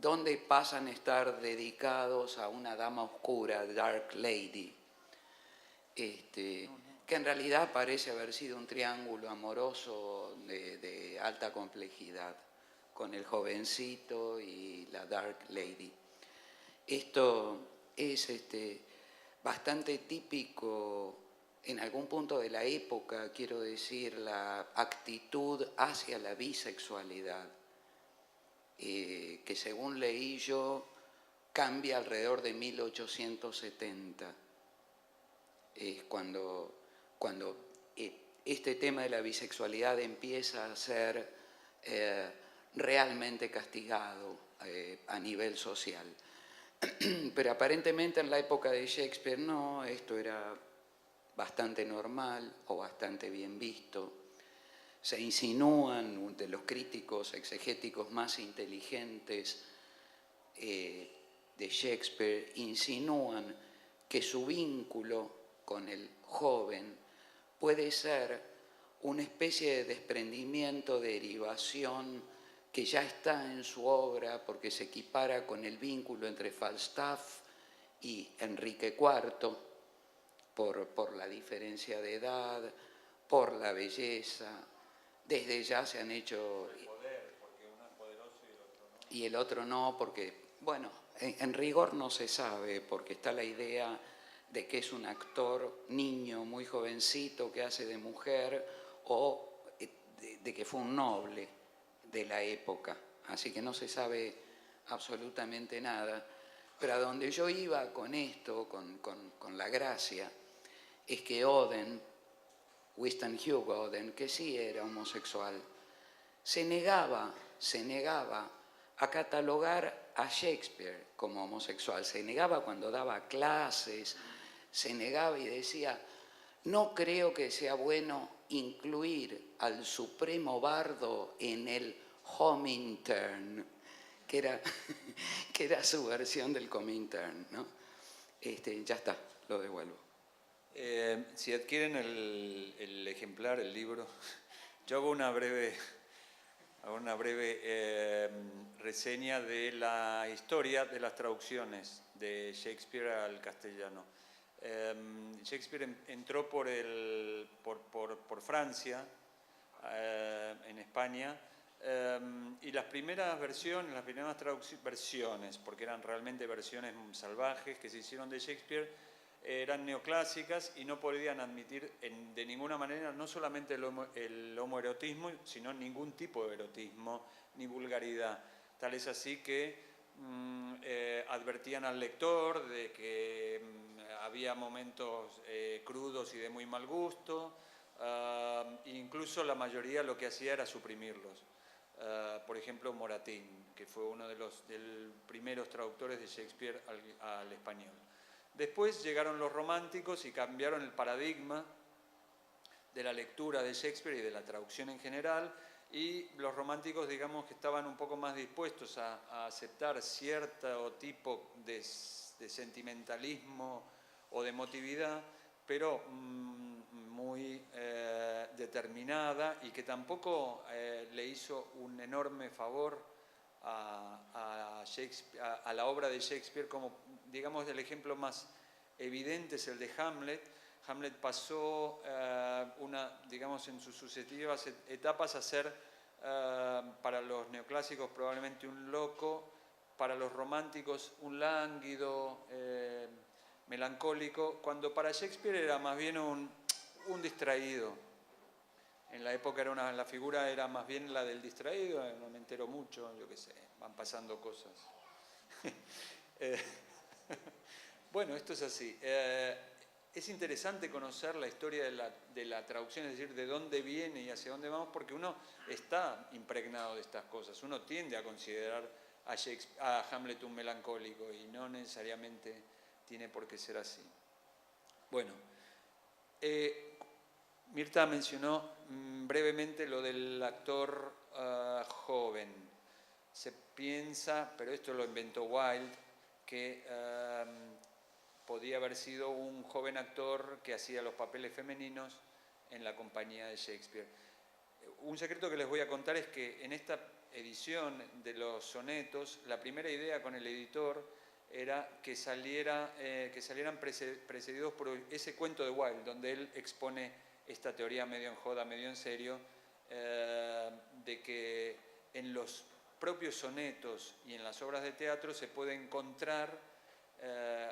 donde pasan a estar dedicados a una dama oscura, Dark Lady, que en realidad parece haber sido un triángulo amoroso de alta complejidad, con el jovencito y la Dark Lady. Esto es bastante típico en algún punto de la época, quiero decir, la actitud hacia la bisexualidad, que según leí yo cambia alrededor de 1870. Es cuando este tema de la bisexualidad empieza a ser realmente castigado a nivel social. Pero aparentemente en la época de Shakespeare no, esto era bastante normal o bastante bien visto. Se insinúan, de los críticos exegéticos más inteligentes de Shakespeare, insinúan que su vínculo con el joven puede ser una especie de desprendimiento, derivación que ya está en su obra porque se equipara con el vínculo entre Falstaff y Enrique IV por la diferencia de edad, por la belleza. Desde ya se han hecho... El poder, porque uno es poderoso y el otro no. Y el otro no, porque, bueno, en rigor no se sabe, porque está la idea de que es un actor niño, muy jovencito, que hace de mujer, o de que fue un noble de la época. Así que no se sabe absolutamente nada. Pero a donde yo iba con esto, con la gracia, es que Auden, Winston Hugh Auden, que sí era homosexual, se negaba a catalogar a Shakespeare como homosexual. Se negaba cuando daba clases, se negaba y decía, no creo que sea bueno incluir al supremo bardo en el Comintern, que era su versión del Comintern, ¿no? Ya está, lo devuelvo. Si adquieren el ejemplar, el libro, yo hago una breve reseña de la historia de las traducciones de Shakespeare al castellano. Shakespeare entró por Francia, en España, y las primeras versiones, porque eran realmente versiones salvajes que se hicieron de Shakespeare, eran neoclásicas y no podían admitir de ninguna manera no solamente el homoerotismo, sino ningún tipo de erotismo ni vulgaridad. Tal es así que advertían al lector de que había momentos crudos y de muy mal gusto, incluso la mayoría lo que hacía era suprimirlos. Por ejemplo, Moratín, que fue uno de los primeros traductores de Shakespeare al español. Después llegaron los románticos y cambiaron el paradigma de la lectura de Shakespeare y de la traducción en general, y los románticos, digamos, que estaban un poco más dispuestos a aceptar cierto tipo de sentimentalismo o de emotividad, pero muy determinada, y que tampoco le hizo un enorme favor a la obra de Shakespeare, como digamos el ejemplo más evidente es el de Hamlet. Hamlet pasó digamos en sus sucesivas etapas a ser para los neoclásicos probablemente un loco, para los románticos un lánguido, melancólico, cuando para Shakespeare era más bien un distraído. En la época la figura era más bien la del distraído, no me entero mucho, yo qué sé, van pasando cosas. Bueno, esto es así. Es interesante conocer la historia de la traducción, es decir, de dónde viene y hacia dónde vamos, porque uno está impregnado de estas cosas. Uno tiende a considerar a Hamlet un melancólico y no necesariamente tiene por qué ser así. Bueno, Mirta mencionó brevemente lo del actor joven. Se piensa, pero esto lo inventó Wilde, que podía haber sido un joven actor que hacía los papeles femeninos en la compañía de Shakespeare. Un secreto que les voy a contar es que en esta edición de los sonetos, la primera idea con el editor era que salieran precedidos por ese cuento de Wilde, donde él expone esta teoría medio en joda, medio en serio, de que en los propios sonetos y en las obras de teatro se puede encontrar,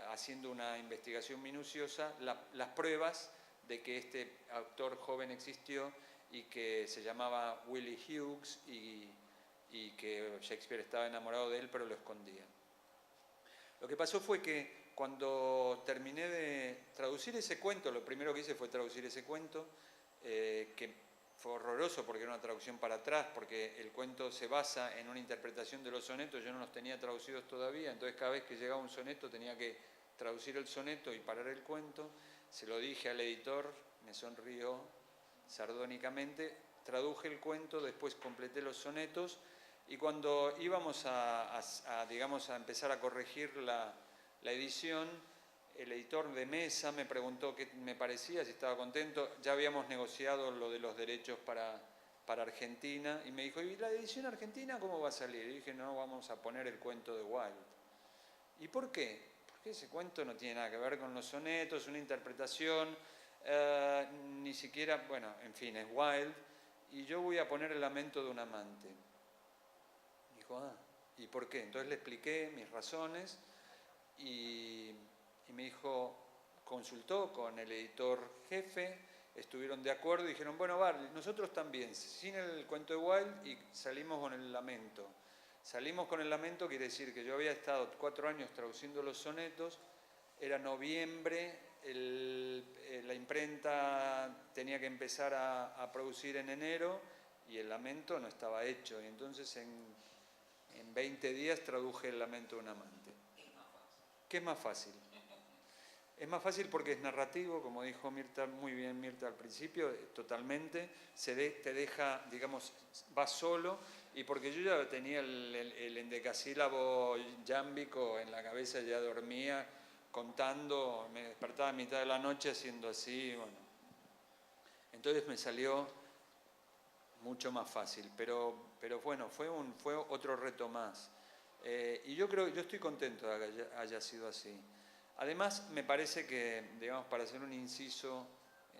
haciendo una investigación minuciosa, las pruebas de que este autor joven existió y que se llamaba Willie Hughes y que Shakespeare estaba enamorado de él, pero lo escondía. Lo que pasó fue que cuando terminé de traducir ese cuento, lo primero que hice fue traducir ese cuento, que fue horroroso porque era una traducción para atrás, porque el cuento se basa en una interpretación de los sonetos, yo no los tenía traducidos todavía, entonces cada vez que llegaba un soneto tenía que traducir el soneto y parar el cuento. Se lo dije al editor, me sonrió sardónicamente, traduje el cuento, después completé los sonetos, y cuando íbamos digamos, a empezar a corregir la edición, el editor de mesa me preguntó qué me parecía, si estaba contento. Ya habíamos negociado lo de los derechos para Argentina, y me dijo, ¿y la edición argentina cómo va a salir? Y dije, no, vamos a poner el cuento de Wilde. ¿Y por qué? Porque ese cuento no tiene nada que ver con los sonetos, una interpretación, ni siquiera, bueno, en fin, es Wilde, y yo voy a poner el lamento de un amante. Dijo, ¿y por qué? Entonces le expliqué mis razones, y me dijo, consultó con el editor jefe, estuvieron de acuerdo y dijeron, bueno, vale, nosotros también, sin el cuento de Wilde, y salimos con el lamento. Salimos con el lamento quiere decir que yo había estado 4 años traduciendo los sonetos, era noviembre, la imprenta tenía que empezar a producir en enero y el lamento no estaba hecho, y entonces en 20 días traduje el lamento de un amante. ¿Qué es más fácil? Es más fácil porque es narrativo, como dijo Mirta, muy bien Mirta al principio, totalmente, te deja, digamos, va solo, y porque yo ya tenía el endecasílabo yámbico en la cabeza, ya dormía contando, me despertaba a mitad de la noche haciendo así, bueno. Entonces me salió mucho más fácil, pero bueno, fue otro reto más. Y yo estoy contento de que haya sido así. Además, me parece que, digamos, para hacer un inciso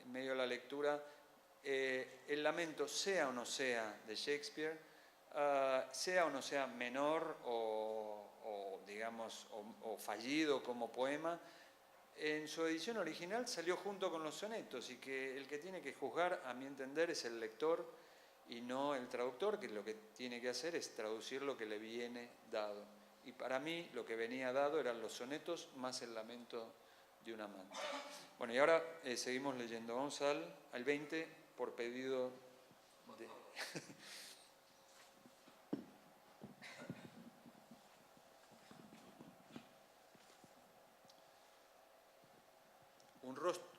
en medio de la lectura, el lamento, sea o no sea de Shakespeare, sea o no sea menor digamos, o fallido como poema, en su edición original salió junto con los sonetos, y que el que tiene que juzgar, a mi entender, es el lector y no el traductor, que lo que tiene que hacer es traducir lo que le viene dado. Y para mí lo que venía dado eran los sonetos más el lamento de un amante. Bueno, y ahora seguimos leyendo. Vamos al 20 por pedido de...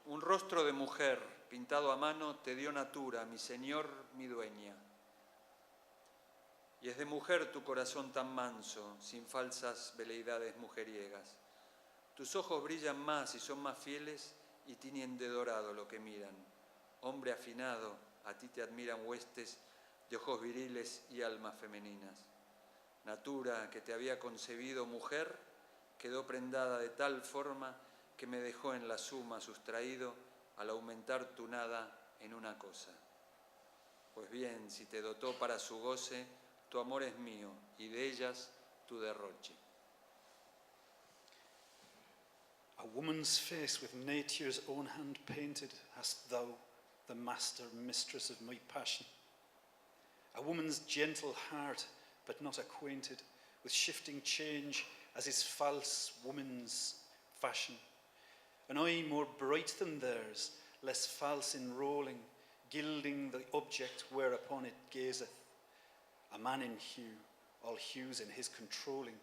Un rostro de mujer pintado a mano te dio natura, mi señor, mi dueña. Y es de mujer tu corazón tan manso, sin falsas veleidades mujeriegas. Tus ojos brillan más y son más fieles y tiñen de dorado lo que miran. Hombre afinado, a ti te admiran huestes de ojos viriles y almas femeninas. Natura que te había concebido mujer, quedó prendada de tal forma que me dejó en la suma sustraído al aumentar tu nada en una cosa. Pues bien, si te dotó para su goce, tu amor es mío, y de ellas tu derroche. A woman's face with nature's own hand painted, hast thou, the master, mistress of my passion. A woman's gentle heart, but not acquainted with shifting change, as is false woman's fashion. An eye more bright than theirs, less false in rolling, gilding the object whereupon it gazeth. A man in hue, all hues in his controlling,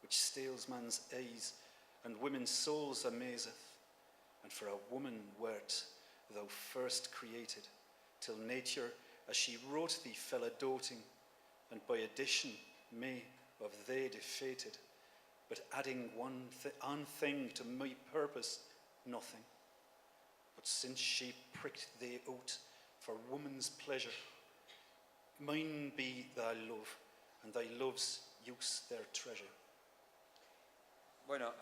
which stales man's eyes, and women's souls amazeth. And for a woman wert thou first created, till nature, as she wrote thee, fell a doting, and by addition may of they defated, but adding one thing to my purpose, nothing. But since she pricked thee out for woman's pleasure, mine be thy love, and thy love's use their treasure. Bueno,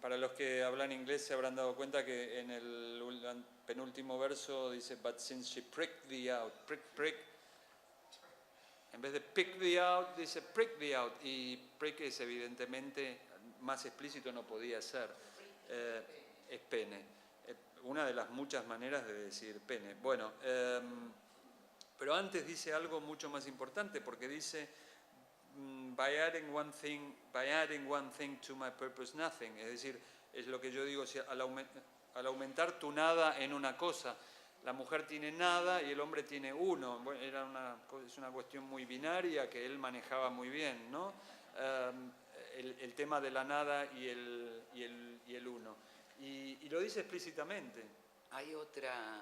para los que hablan inglés se habrán dado cuenta que en el penúltimo verso dice, but since she pricked thee out, prick, prick. En vez de pick thee out, dice prick thee out. Y prick es evidentemente, más explícito no podía ser. Es pene. Una de las muchas maneras de decir pene. Bueno, pero antes dice algo mucho más importante, porque dice, by adding one thing to my purpose, nothing. Es decir, es lo que yo digo, al aumentar tu nada en una cosa. La mujer tiene nada y el hombre tiene uno. Bueno, es una cuestión muy binaria que él manejaba muy bien, ¿no? El tema de la nada y el uno. Y lo dice explícitamente. Hay otra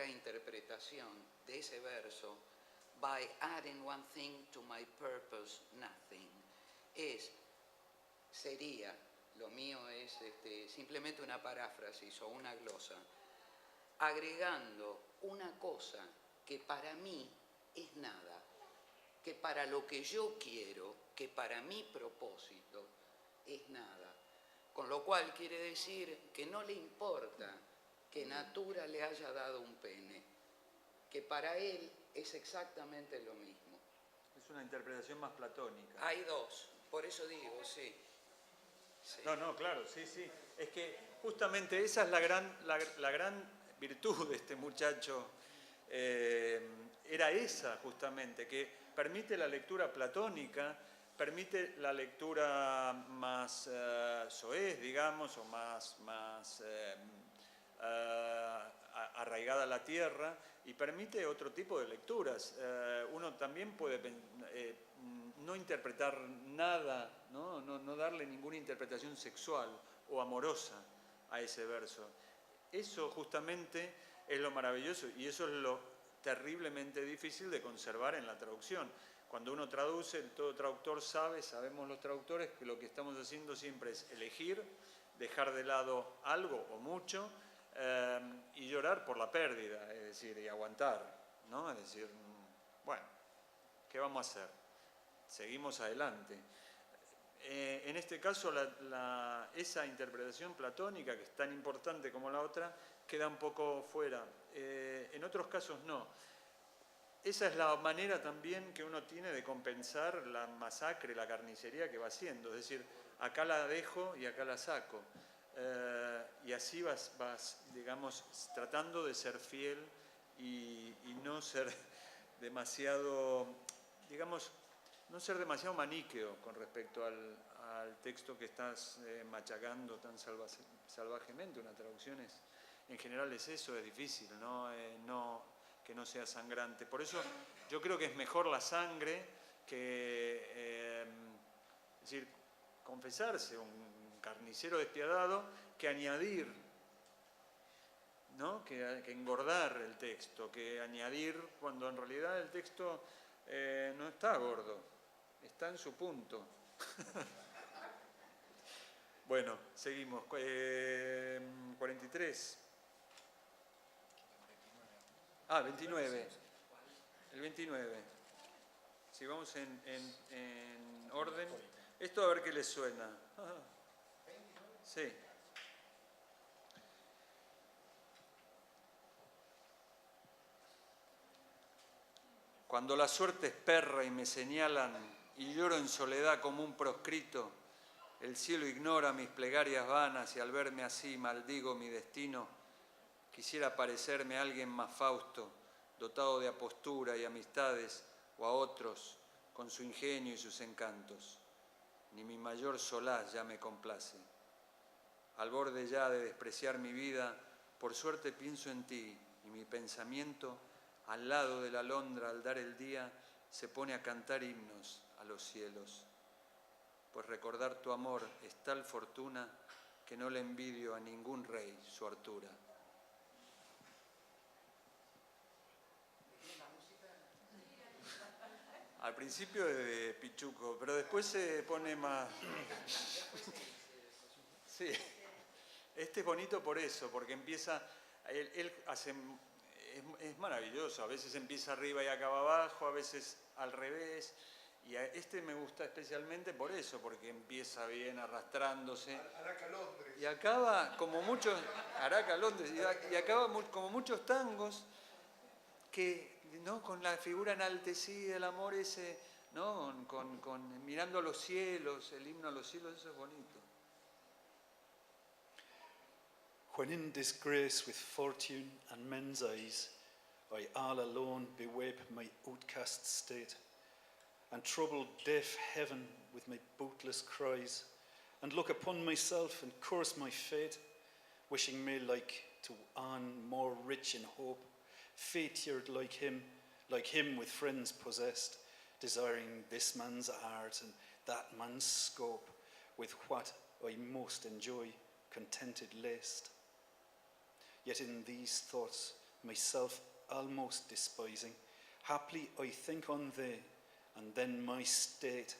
interpretación de ese verso, by adding one thing to my purpose, nothing. Sería, lo mío es simplemente una paráfrasis o una glosa, agregando una cosa que para mí es nada, que para lo que yo quiero, que para mi propósito es nada. Con lo cual quiere decir que no le importa que Natura le haya dado un pene, que para él es exactamente lo mismo. Es una interpretación más platónica. Hay dos, por eso digo, sí. No, claro, sí. Es que justamente esa es la gran virtud de este muchacho. Era esa justamente, que permite la lectura platónica, permite la lectura más soez, digamos, o más arraigada a la tierra, y permite otro tipo de lecturas. Uno también puede no interpretar nada, no darle ninguna interpretación sexual o amorosa a ese verso. Eso justamente es lo maravilloso y eso es lo terriblemente difícil de conservar en la traducción. Cuando uno traduce, todo traductor sabemos los traductores que lo que estamos haciendo siempre es elegir, dejar de lado algo o mucho y llorar por la pérdida, es decir, y aguantar, ¿no? Es decir, bueno, ¿qué vamos a hacer? Seguimos adelante. En este caso, esa interpretación platónica, que es tan importante como la otra, queda un poco fuera. En otros casos no. Esa es la manera también que uno tiene de compensar la masacre, la carnicería que va haciendo. Es decir, acá la dejo y acá la saco. Y así vas, digamos, tratando de ser fiel y no ser demasiado, digamos, no ser demasiado maniqueo con respecto al texto que estás machacando tan salvajemente. Una traducción en general es eso, es difícil, que no sea sangrante. Por eso yo creo que es mejor la sangre que, es decir, confesarse un carnicero despiadado que añadir, ¿no? que engordar el texto, que añadir cuando en realidad el texto no está gordo, está en su punto. Bueno, seguimos. 43. 29. El 29. Si vamos en orden. Esto a ver qué les suena. Sí. Cuando la suerte es perra y me señalan y lloro en soledad como un proscrito, el cielo ignora mis plegarias vanas y al verme así maldigo mi destino. Quisiera parecerme a alguien más fausto, dotado de apostura y amistades, o a otros, con su ingenio y sus encantos. Ni mi mayor solaz ya me complace. Al borde ya de despreciar mi vida, por suerte pienso en ti, y mi pensamiento, al lado de la alondra al dar el día, se pone a cantar himnos a los cielos. Pues recordar tu amor es tal fortuna que no le envidio a ningún rey su hartura. Al principio es de Pichuco, pero después se pone más... Sí, este es bonito por eso, porque empieza... Él hace... Es maravilloso, a veces empieza arriba y acaba abajo, a veces al revés. Y este me gusta especialmente por eso, porque empieza bien arrastrándose. Araca, Londres. Y acaba como muchos, Araca, Londres, y acaba como muchos tangos que, ¿no? Con la figura enaltecida del amor ese, ¿no? Mirando a los cielos, el himno a los cielos, eso es bonito. When in disgrace with fortune and men's eyes, I all alone bewail my outcast state, and trouble deaf heaven with my bootless cries, and look upon myself and curse my fate, wishing me like to one more rich in hope, fated like him with friends possessed, desiring this man's art and that man's scope, with what I most enjoy, contented laced. Yet in these thoughts, myself almost despising, haply I think on thee, and then my state,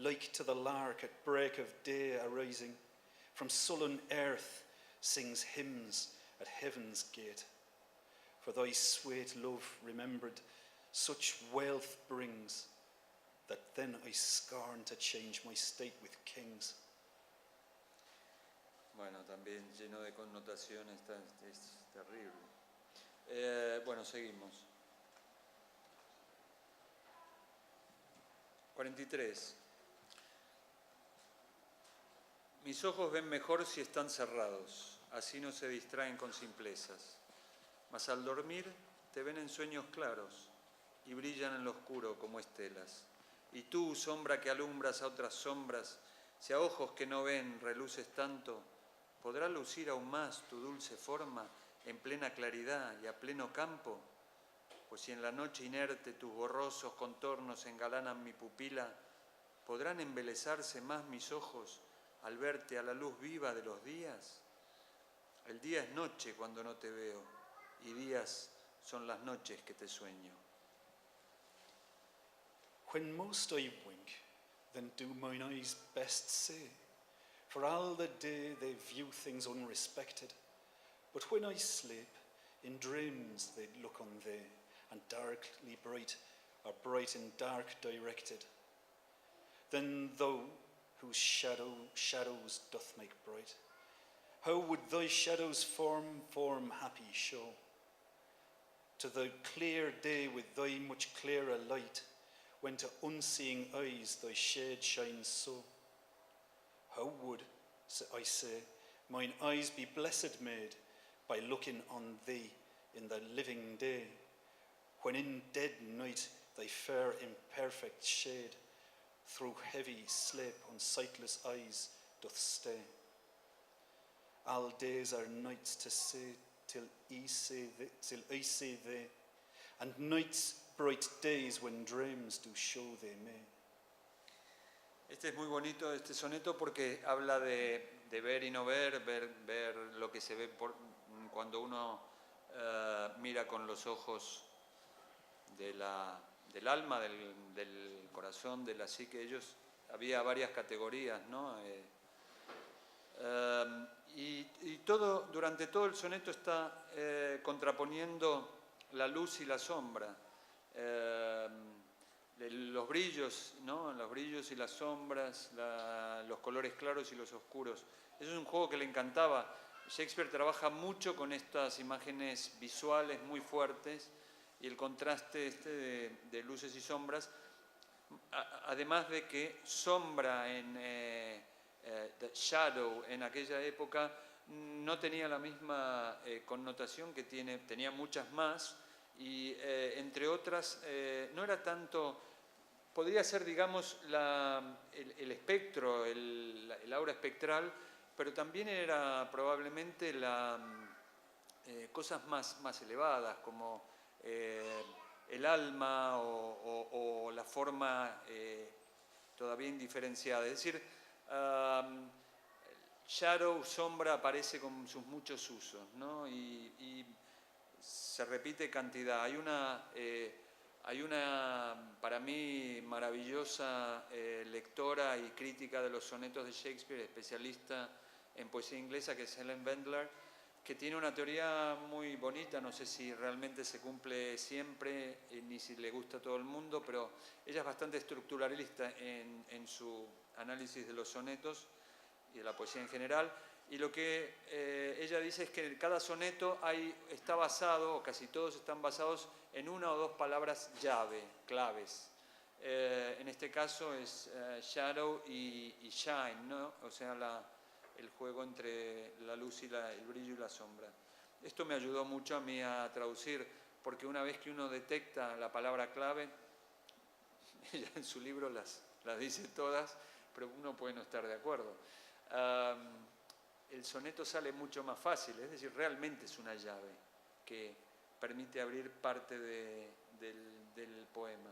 like to the lark at break of day arising, from sullen earth sings hymns at heaven's gate. For thy sweet love remembered such wealth brings, that then I scorn to change my state with kings. Bueno, también lleno de connotaciones, es terrible. Bueno, seguimos. 43. Mis ojos ven mejor si están cerrados, así no se distraen con simplezas. Mas al dormir te ven en sueños claros y brillan en lo oscuro como estelas. Y tú, sombra que alumbras a otras sombras, si a ojos que no ven reluces tanto, ¿podrá lucir aún más tu dulce forma en plena claridad y a pleno campo? Pues si en la noche inerte tus borrosos contornos engalanan mi pupila, ¿podrán embelezarse más mis ojos al verte a la luz viva de los días? El día es noche cuando no te veo, y días son las noches que te sueño. When most I wink, then do mine eyes best say, for all the day they view things unrespected. But when I sleep, in dreams they look on thee, and darkly bright, or bright in dark directed. Then thou, whose shadows doth make bright, how would thy shadows form happy show? To the clear day with thy much clearer light, when to unseeing eyes thy shade shines so. How would, I say, mine eyes be blessed made by looking on thee in the living day, when in dead night thy fair imperfect shade through heavy sleep on sightless eyes doth stay. All days are nights to say till I see thee, and nights bright days when dreams do show thee me. Este es muy bonito, este soneto, porque habla de ver y no ver, ver lo que se ve cuando uno mira con los ojos del alma, del corazón, de la psique. Había varias categorías, ¿no? Y durante todo el soneto está contraponiendo la luz y la sombra, los brillos, ¿no? Los brillos y las sombras, los colores claros y los oscuros. Eso es un juego que le encantaba. Shakespeare trabaja mucho con estas imágenes visuales muy fuertes y el contraste de luces y sombras, además de que sombra the shadow en aquella época no tenía la misma connotación que tenía muchas más, y entre otras no era tanto, podría ser, digamos, el espectro, el aura espectral, pero también era probablemente cosas más elevadas, como el alma o la forma todavía indiferenciada. Es decir, shadow, sombra, aparece con sus muchos usos, ¿no? Y se repite cantidad. Hay una para mí maravillosa lectora y crítica de los sonetos de Shakespeare, especialista en poesía inglesa, que es Helen Wendler, que tiene una teoría muy bonita, no sé si realmente se cumple siempre, ni si le gusta a todo el mundo, pero ella es bastante estructuralista en su análisis de los sonetos y de la poesía en general, y lo que ella dice es que cada soneto está basado, o casi todos están basados en una o dos palabras llave, claves. En este caso es shadow y shine, ¿no? O sea, el juego entre la luz y el brillo y la sombra. Esto me ayudó mucho a mí a traducir, porque una vez que uno detecta la palabra clave, ella en su libro las dice todas, pero uno puede no estar de acuerdo. El soneto sale mucho más fácil, es decir, realmente es una llave que permite abrir parte del poema.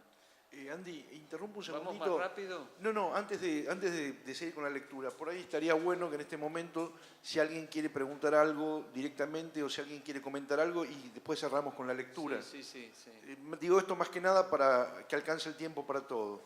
Andy, interrumpo un ¿Vamos segundito. más rápido? No, antes de seguir con la lectura, por ahí estaría bueno que en este momento, si alguien quiere preguntar algo directamente o si alguien quiere comentar algo, y después cerramos con la lectura. Sí. Digo esto más que nada para que alcance el tiempo para todo.